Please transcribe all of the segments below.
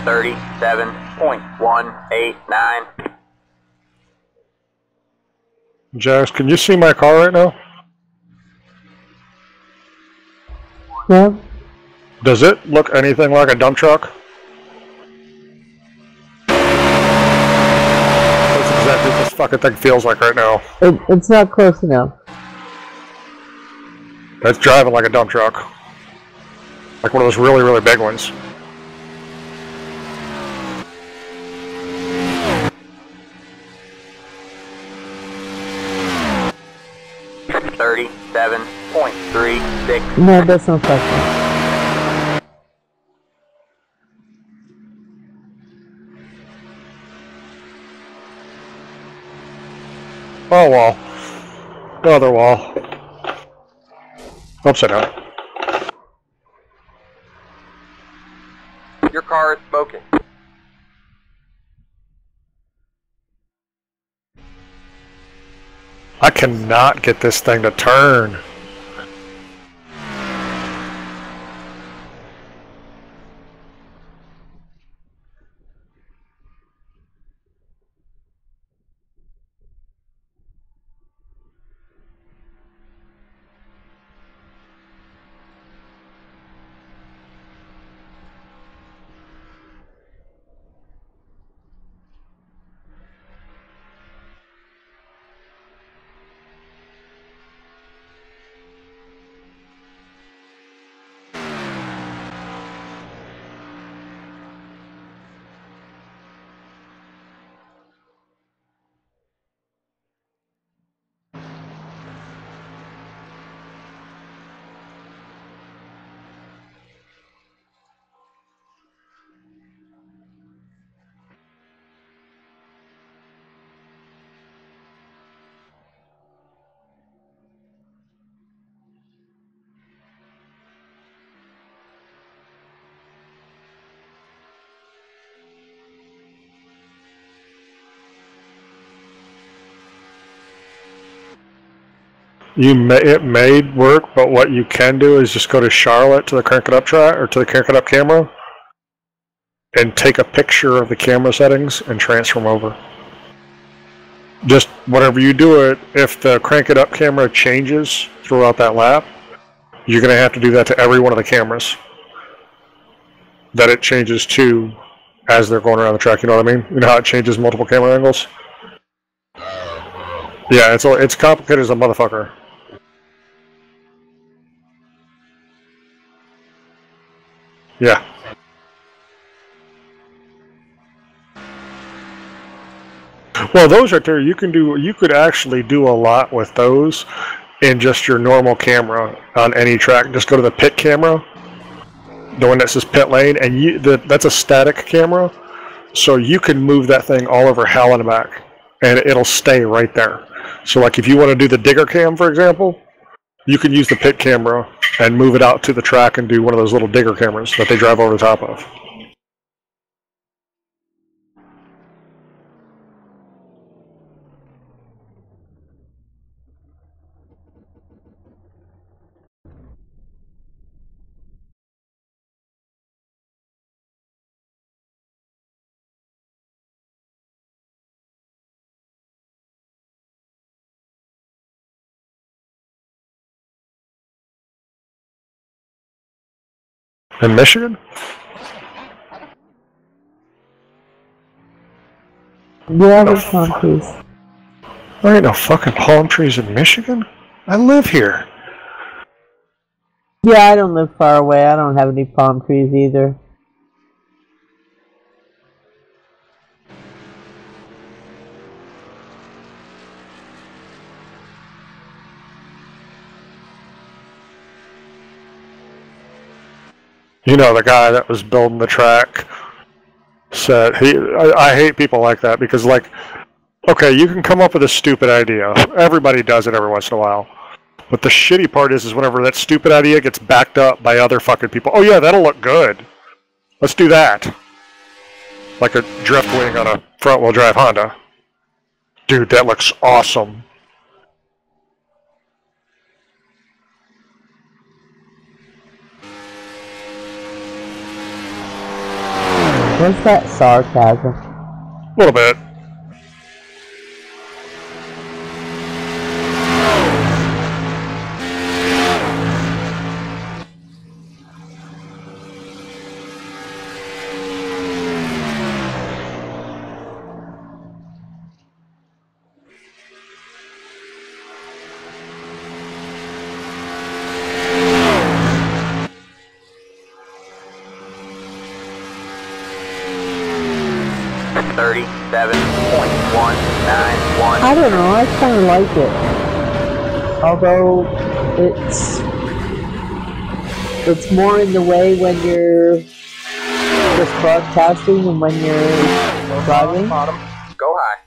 37.189. Jax, can you see my car right now? Yeah. Does it look anything like a dump truck? That's exactly what this fucking thing feels like right now. It's not close enough. It's driving like a dump truck. Like one of those really, really big ones. $37.36. No, that's not like that. Oh wall. The other wall. Upside down. Your car is smoking. I cannot get this thing to turn. It may work, but what you can do is just go to Charlotte to the Crank It Up track or to the Crank It Up camera and take a picture of the camera settings and transfer them over. Just whenever you do it, if the Crank It Up camera changes throughout that lap, you're going to have to do that to every one of the cameras that it changes to as they're going around the track. You know what I mean? You know how it changes multiple camera angles? Yeah, it's complicated as a motherfucker. Yeah. Well, those right there, you could actually do a lot with those in just your normal camera on any track. Just go to the pit camera, the one that says pit lane, and that's a static camera, so you can move that thing all over hell and back, and it'll stay right there. So like if you want to do the digger cam, for example, you can use the pit camera and move it out to the track and do one of those little digger cameras that they drive over the top of. In Michigan? Yeah, there's palm trees. There ain't no fucking palm trees in Michigan. I live here. Yeah, I don't live far away. I don't have any palm trees either. You know, the guy that was building the track said, I hate people like that because, like, okay, you can come up with a stupid idea. Everybody does it every once in a while. But the shitty part is whenever that stupid idea gets backed up by other fucking people. Oh yeah, that'll look good. Let's do that. Like a drift wing on a front-wheel drive Honda. Dude, that looks awesome. Was that sarcasm? A little bit. I don't know, I kind of like it. Although, it's more in the way when you're just broadcasting and when you're driving. Bottom. Go high.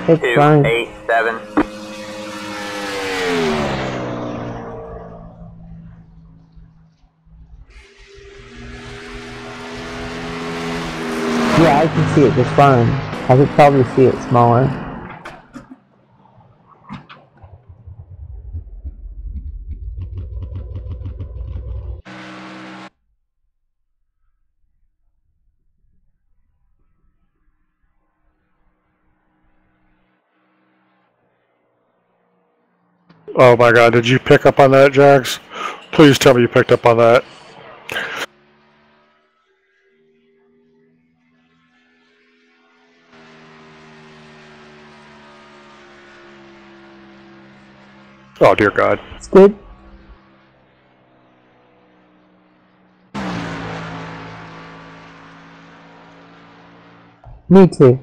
It's fine. 37.287. Yeah, I can see it just fine. I could probably see it smaller. Oh my god, did you pick up on that, Jax? Please tell me you picked up on that. Oh dear god. It's good. Me too.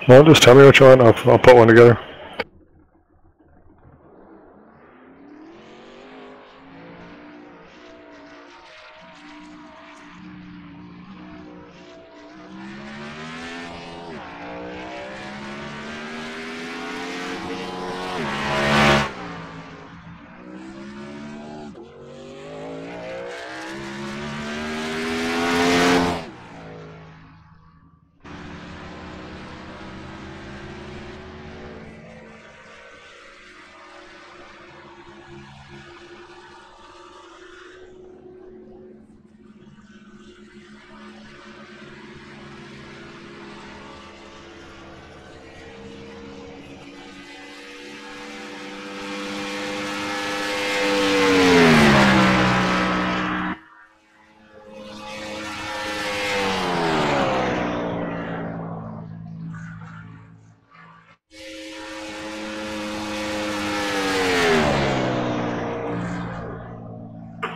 Well, just tell me what you want, I'll put one together.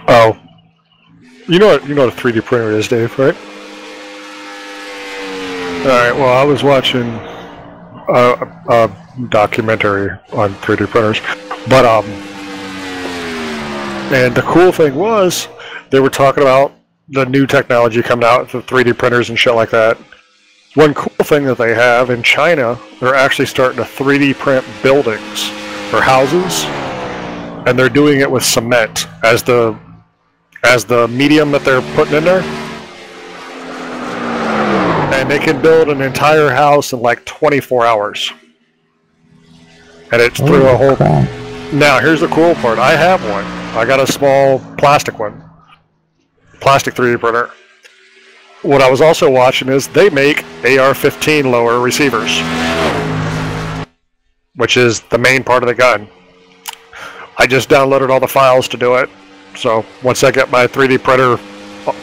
Oh. You know what a 3D printer is, Dave, right? Alright, well I was watching a documentary on 3D printers. But and the cool thing was they were talking about the new technology coming out, the 3D printers and shit like that. One cool thing that they have in China, they're actually starting to 3D print buildings or houses, and they're doing it with cement as the medium that they're putting in there. And they can build an entire house in like 24 hours. And it's through a whole... crap. Now, here's the cool part. I have one. I got a small plastic one. Plastic 3D printer. What I was also watching is they make AR-15 lower receivers, which is the main part of the gun. I just downloaded all the files to do it. So once I get my 3D printer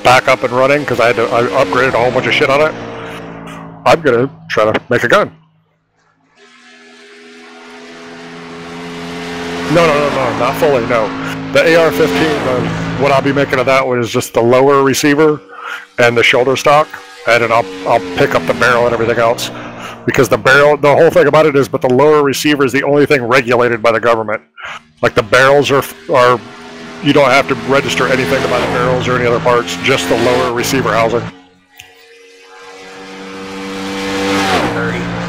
back up and running, because I upgraded a whole bunch of shit on it, I'm gonna try to make a gun. No, not fully, no. The AR-15, what I'll be making of that one is just the lower receiver and the shoulder stock, and then I'll pick up the barrel and everything else. Because the barrel, the whole thing about it is, but the lower receiver is the only thing regulated by the government. Like the barrels are you don't have to register anything to buy the barrels or any other parts, just the lower receiver housing.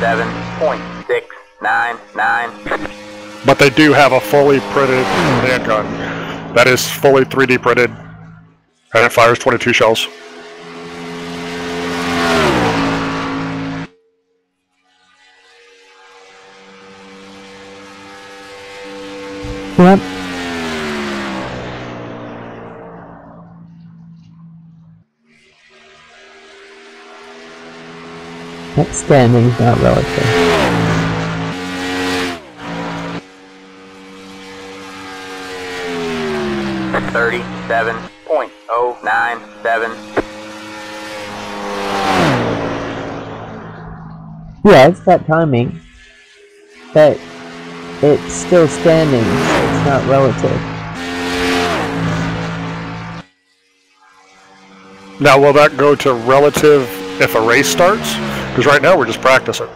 37.699. But they do have a fully printed handgun that is fully 3D printed, and it fires 22 shells. Yep. That standing's not relative. $37.097. Yeah, it's got timing, but it's still standing, so it's not relative. Now, will that go to relative if a race starts? Because right now we're just practicing.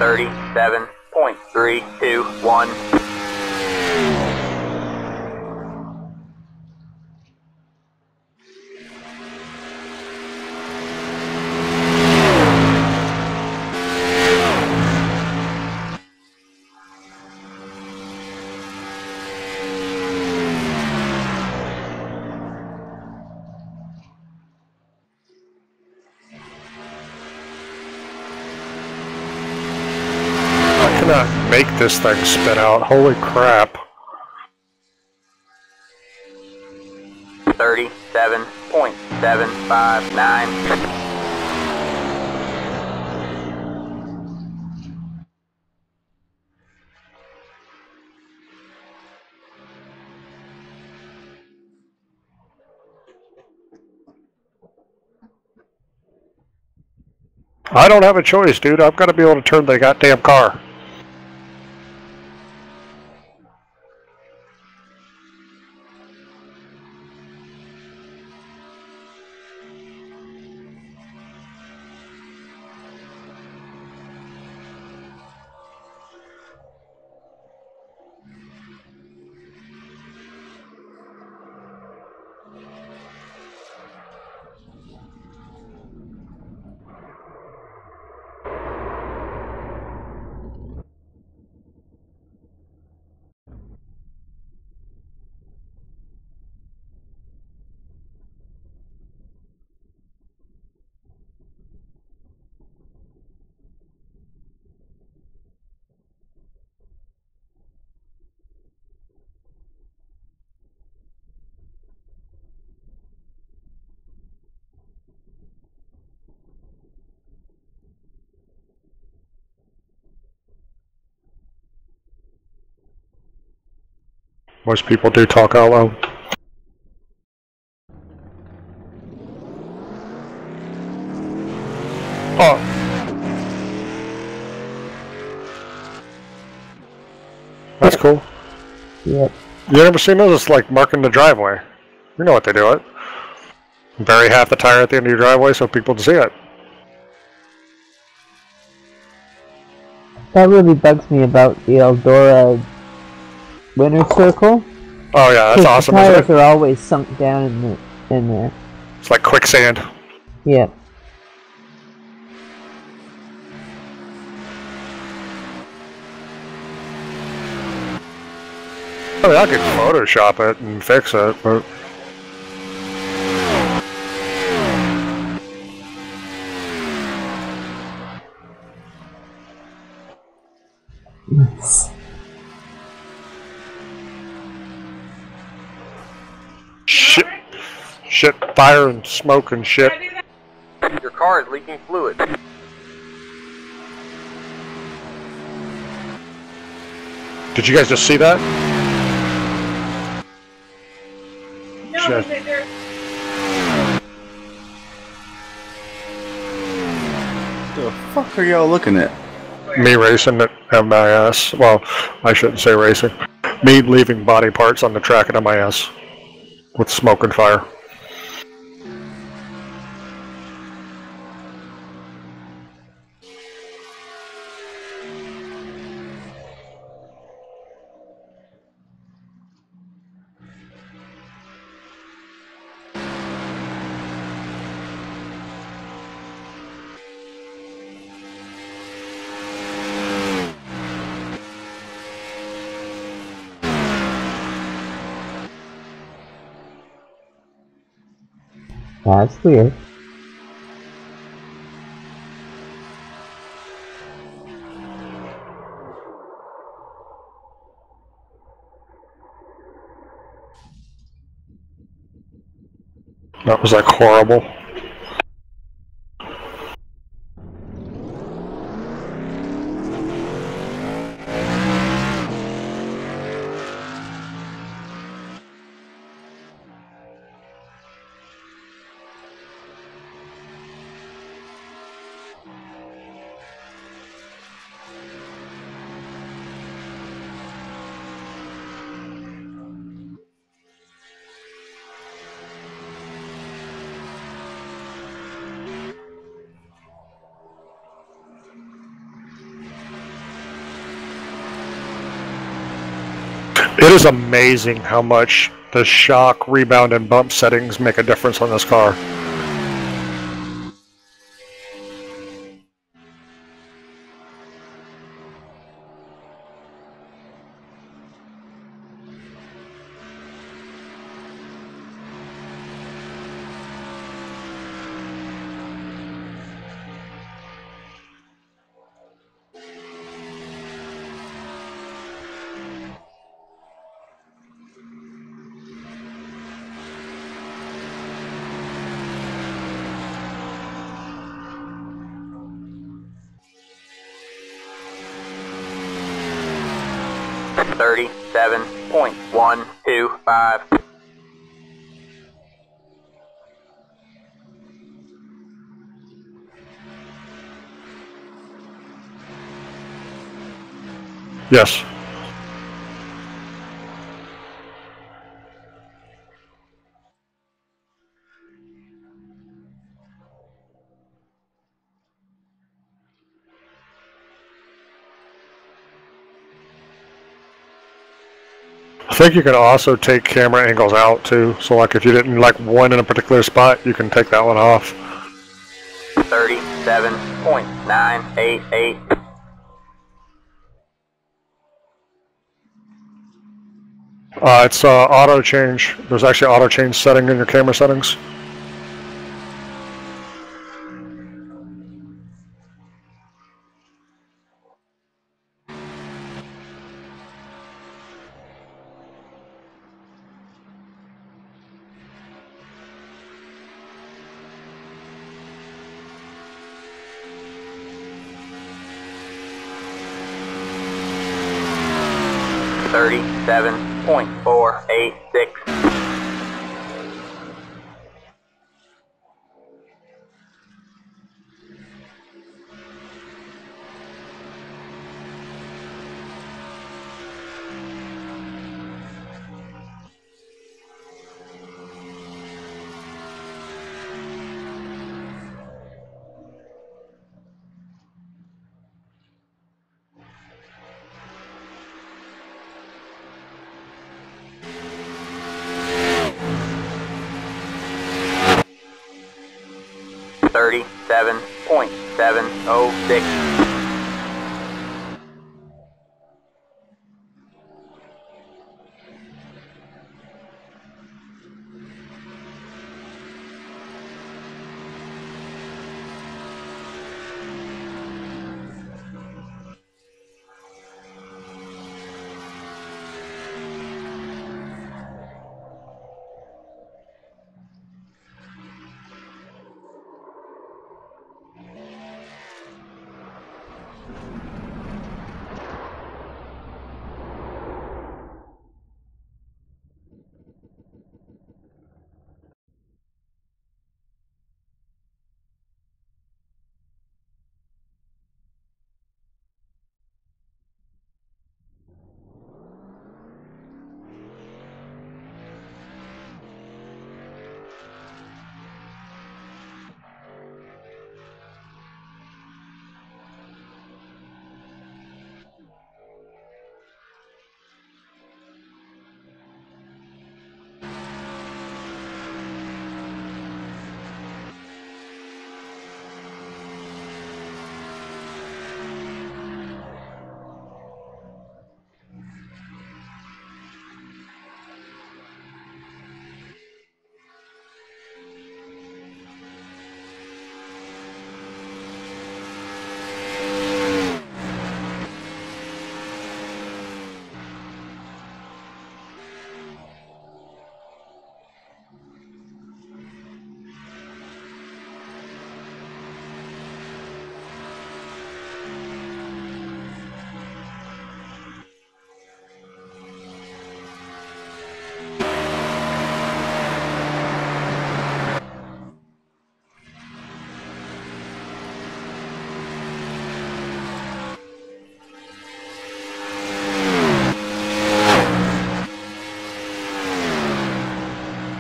$37.321. I cannot make this thing spit out. Holy crap. 37.759. I don't have a choice, dude. I've got to be able to turn the goddamn car. Most people do talk out loud. Oh. That's cool. Yep. You never seen those? It's like marking the driveway. You know what they do it. Bury half the tire at the end of your driveway so people can see it. That really bugs me about the Eldora winner circle. Oh yeah, that's awesome. The tires are always sunk down in there. It's like quicksand. Yep. I mean, I could Photoshop it and fix it, but... Shit, fire and smoke and shit. Your car is leaking fluid. Did you guys just see that? No, Shit. they're The fuck are y'all looking at? Me racing at MIS. Well, I shouldn't say racing. Me leaving body parts on the track at MIS with smoke and fire. That's weird. That was like horrible. It is amazing how much the shock, rebound, and bump settings make a difference on this car. $37.125. Yes. I think you can also take camera angles out too. So like if you didn't like one in a particular spot, you can take that one off. 37.988. It's auto change. There's actually auto change setting in your camera settings. $37.486. $37.706.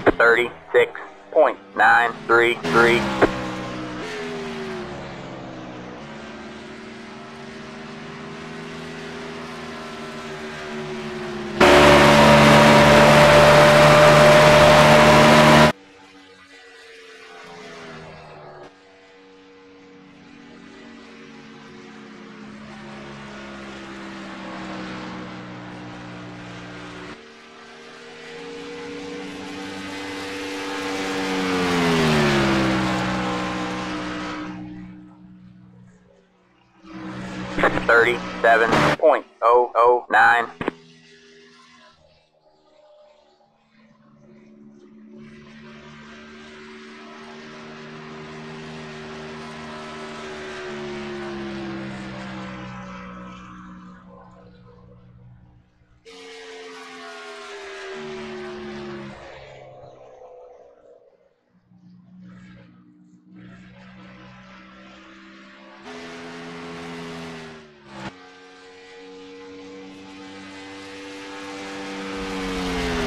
36.933. $37.009.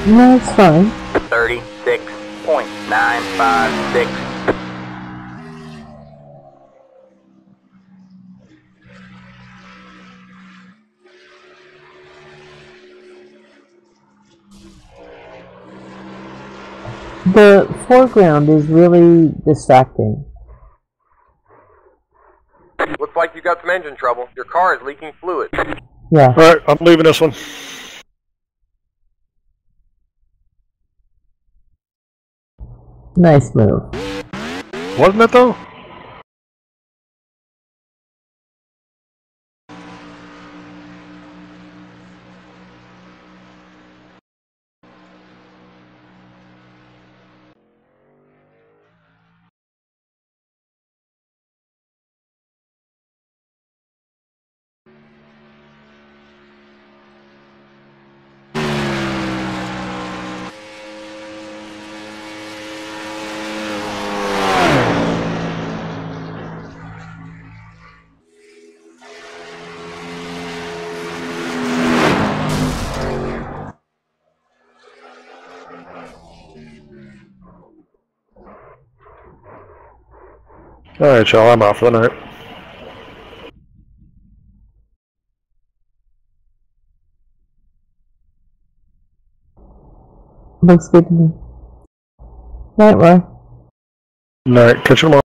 No, it's fine. 36.956. The foreground is really distracting. Looks like you got some engine trouble. Your car is leaking fluid. Yeah. Alright, I'm leaving this one. Nice move. Wasn't it though? Alright, y'all, I'm out for the night. Looks good to me. Night, Roy. Alright, catch you tomorrow.